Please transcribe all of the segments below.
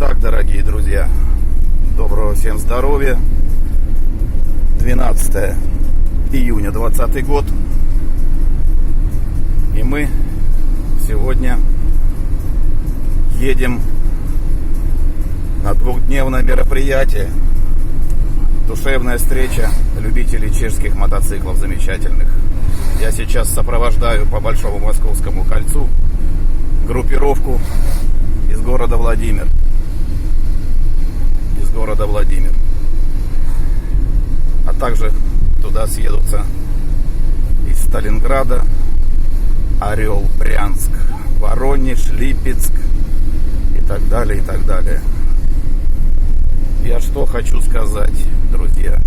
Итак, дорогие друзья, доброго всем здоровья. 12 июня 2020 год. И мы сегодня едем на двухдневное мероприятие. Душевная встреча любителей чешских мотоциклов замечательных. Я сейчас сопровождаю по Большому Московскому кольцу группировку из города Владимир. А также туда съедутся из Сталинграда, Орел, Брянск, Воронеж, Липецк и так далее, и так далее. Я что хочу сказать, друзья.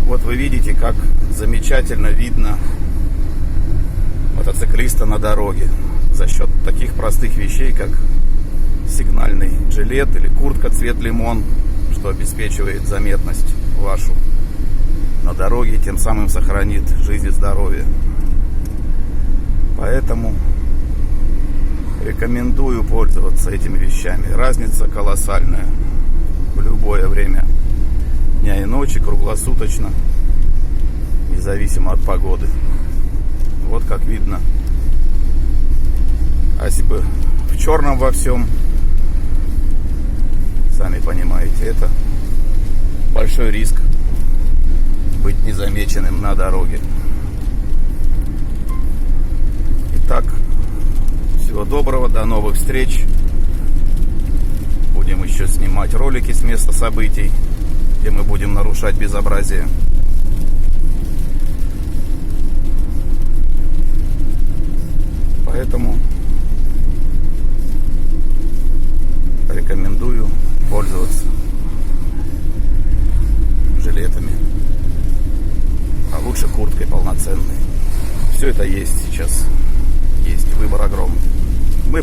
Вот вы видите, как замечательно видно мотоциклиста на дороге за счет таких простых вещей, как сигнальный жилет или куртка цвет лимон, что обеспечивает заметность вашу на дороге и тем самым сохранит жизнь и здоровье. Поэтому рекомендую пользоваться этими вещами. Разница колоссальная в любое время дня и ночи, круглосуточно, независимо от погоды. Вот как видно. А если бы в черном во всем, сами понимаете, это большой риск быть незамеченным на дороге. Итак, всего доброго, до новых встреч. Будем еще снимать ролики с места событий, где мы будем нарушать безобразие. Поэтому рекомендую пользоваться жилетами, а лучше курткой полноценной. Все это есть сейчас, есть выбор огромный. Мы